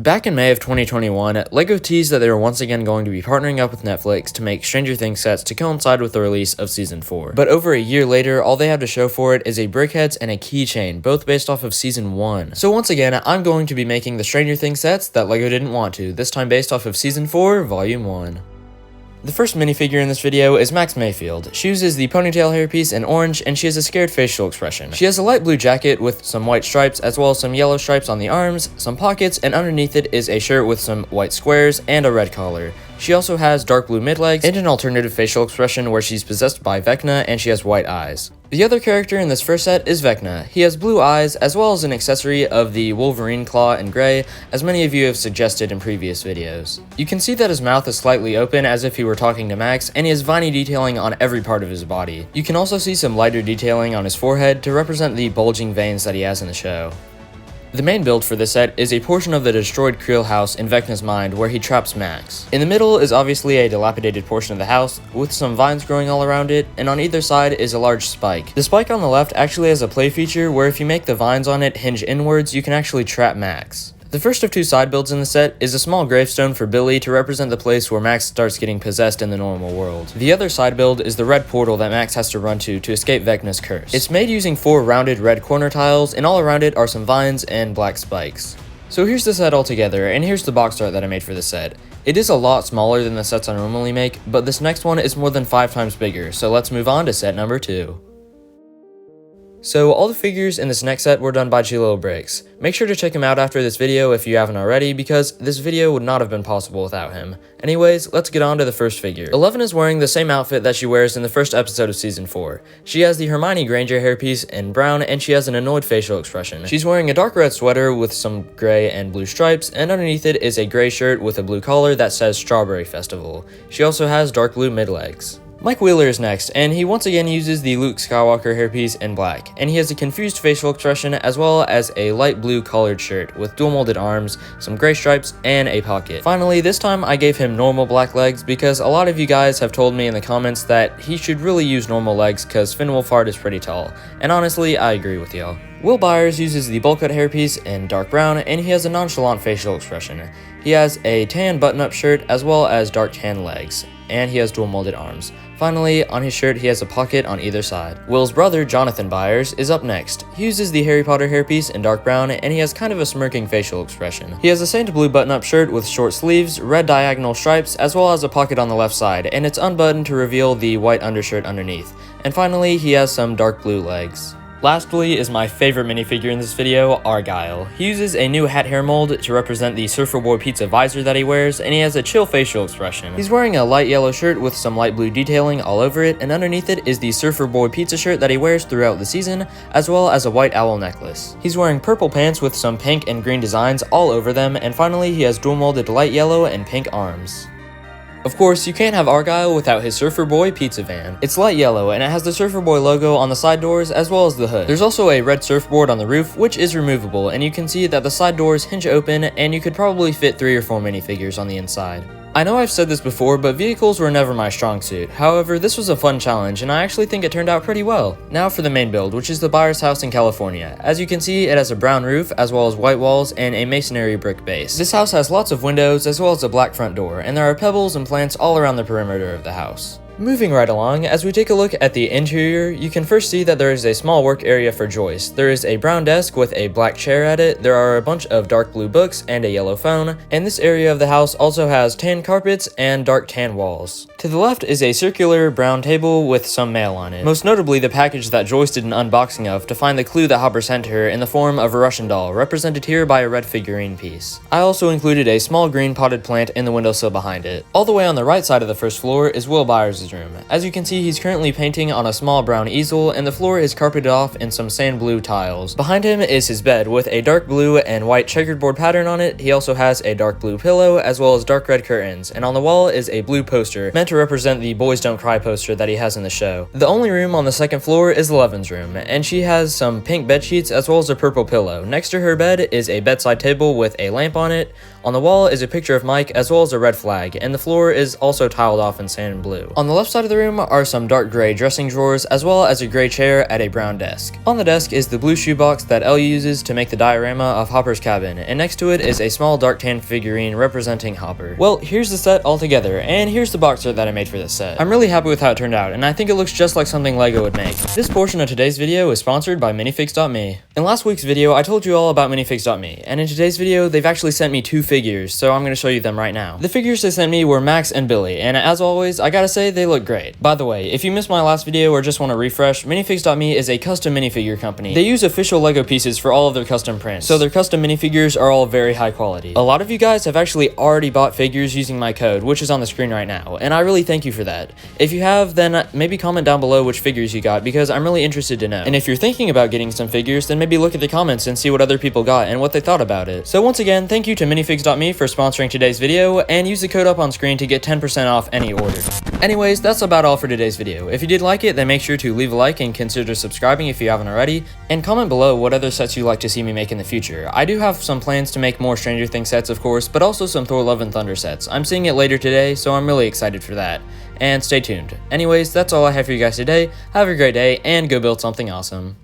Back in May of 2021, LEGO teased that they were once again going to be partnering up with Netflix to make Stranger Things sets to coincide with the release of Season 4. But over a year later, all they have to show for it is a brickheads and a keychain, both based off of Season 1. So once again, I'm going to be making the Stranger Things sets that LEGO didn't want to, this time based off of Season 4, Volume 1. The first minifigure in this video is Max Mayfield. She uses the ponytail hairpiece in orange, and she has a scared facial expression. She has a light blue jacket with some white stripes, as well as some yellow stripes on the arms, some pockets, and underneath it is a shirt with some white squares and a red collar. She also has dark blue mid-legs and an alternative facial expression where she's possessed by Vecna and she has white eyes. The other character in this first set is Vecna. He has blue eyes, as well as an accessory of the Wolverine claw in gray, as many of you have suggested in previous videos. You can see that his mouth is slightly open as if he were talking to Max, and he has viney detailing on every part of his body. You can also see some lighter detailing on his forehead to represent the bulging veins that he has in the show. The main build for this set is a portion of the destroyed Creel house in Vecna's mind where he traps Max. In the middle is obviously a dilapidated portion of the house with some vines growing all around it, and on either side is a large spike. The spike on the left actually has a play feature where if you make the vines on it hinge inwards, you can actually trap Max. The first of two side builds in the set is a small gravestone for Billy to represent the place where Max starts getting possessed in the normal world. The other side build is the red portal that Max has to run to escape Vecna's curse. It's made using 4 rounded red corner tiles, and all around it are some vines and black spikes. So here's the set all together, and here's the box art that I made for the set. It is a lot smaller than the sets I normally make, but this next one is more than 5 times bigger, so let's move on to set number 2. So all the figures in this next set were done by Chilo Bricks. Make sure to check him out after this video if you haven't already, because this video would not have been possible without him. Anyways, let's get on to the first figure. 11 is wearing the same outfit that she wears in the first episode of Season 4. She has the Hermione Granger hairpiece in brown, and she has an annoyed facial expression. She's wearing a dark red sweater with some gray and blue stripes, and underneath it is a gray shirt with a blue collar that says Strawberry Festival. She also has dark blue mid-legs. Mike Wheeler is next, and he once again uses the Luke Skywalker hairpiece in black, and he has a confused facial expression as well as a light blue collared shirt with dual molded arms, some gray stripes, and a pocket. Finally, this time I gave him normal black legs because a lot of you guys have told me in the comments that he should really use normal legs because Finn Wolfhard is pretty tall, and honestly, I agree with y'all. Will Byers uses the bowl cut hairpiece in dark brown, and he has a nonchalant facial expression. He has a tan button-up shirt as well as dark tan legs, and he has dual molded arms. Finally, on his shirt he has a pocket on either side. Will's brother, Jonathan Byers, is up next. He uses the Harry Potter hairpiece in dark brown, and he has kind of a smirking facial expression. He has a sand blue button-up shirt with short sleeves, red diagonal stripes, as well as a pocket on the left side, and it's unbuttoned to reveal the white undershirt underneath. And finally, he has some dark blue legs. Lastly is my favorite minifigure in this video, Argyle. He uses a new hat hair mold to represent the Surfer Boy pizza visor that he wears, and he has a chill facial expression. He's wearing a light yellow shirt with some light blue detailing all over it, and underneath it is the Surfer Boy pizza shirt that he wears throughout the season, as well as a white owl necklace. He's wearing purple pants with some pink and green designs all over them, and finally he has dual molded light yellow and pink arms. Of course, you can't have Argyle without his Surfer Boy pizza van. It's light yellow, and it has the Surfer Boy logo on the side doors as well as the hood. There's also a red surfboard on the roof, which is removable, and you can see that the side doors hinge open, and you could probably fit 3 or 4 minifigures on the inside. I know I've said this before, but vehicles were never my strong suit. However, this was a fun challenge, and I actually think it turned out pretty well. Now for the main build, which is the Byers house in California. As you can see, it has a brown roof, as well as white walls, and a masonry brick base. This house has lots of windows, as well as a black front door, and there are pebbles and plants all around the perimeter of the house. Moving right along, as we take a look at the interior, you can first see that there is a small work area for Joyce. There is a brown desk with a black chair at it, there are a bunch of dark blue books and a yellow phone, and this area of the house also has tan carpets and dark tan walls. To the left is a circular brown table with some mail on it, most notably the package that Joyce did an unboxing of to find the clue that Hopper sent her in the form of a Russian doll, represented here by a red figurine piece. I also included a small green potted plant in the windowsill behind it. All the way on the right side of the first floor is Will Byers' room. As you can see, he's currently painting on a small brown easel, and the floor is carpeted off in some sand blue tiles. Behind him is his bed with a dark blue and white checkerboard pattern on it. He also has a dark blue pillow as well as dark red curtains, and on the wall is a blue poster meant to represent the Boys Don't Cry poster that he has in the show. The only room on the second floor is Eleven's room, and she has some pink bed sheets as well as a purple pillow. Next to her bed is a bedside table with a lamp on it. On the wall is a picture of Mike as well as a red flag, and the floor is also tiled off in sand and blue. On the the left side of the room are some dark gray dressing drawers, as well as a gray chair at a brown desk. On the desk is the blue shoebox that Ellie uses to make the diorama of Hopper's cabin, and next to it is a small dark tan figurine representing Hopper. Well, here's the set all together, and here's the box art that I made for this set. I'm really happy with how it turned out, and I think it looks just like something LEGO would make. This portion of today's video is sponsored by Minifigsme. In last week's video, I told you all about Minifigsme, and in today's video, they've actually sent me 2 figures, so I'm going to show you them right now. The figures they sent me were Max and Billy, and as always, I gotta say, they look great. By the way, if you missed my last video or just want to refresh, Minifigsme is a custom minifigure company. They use official LEGO pieces for all of their custom prints, so their custom minifigures are all very high quality. A lot of you guys have actually already bought figures using my code, which is on the screen right now, and I really thank you for that. If you have, then maybe comment down below which figures you got, because I'm really interested to know. And if you're thinking about getting some figures, then maybe look at the comments and see what other people got and what they thought about it. So once again, thank you to Minifigs.me for sponsoring today's video, and use the code up on screen to get 10% off any order. Anyways, that's about all for today's video. If you did like it, then make sure to leave a like and consider subscribing if you haven't already, and comment below what other sets you'd like to see me make in the future. I do have some plans to make more Stranger Things sets, of course, but also some Thor Love and Thunder sets. I'm seeing it later today, so I'm really excited for that. And stay tuned. Anyways, that's all I have for you guys today. Have a great day, and go build something awesome.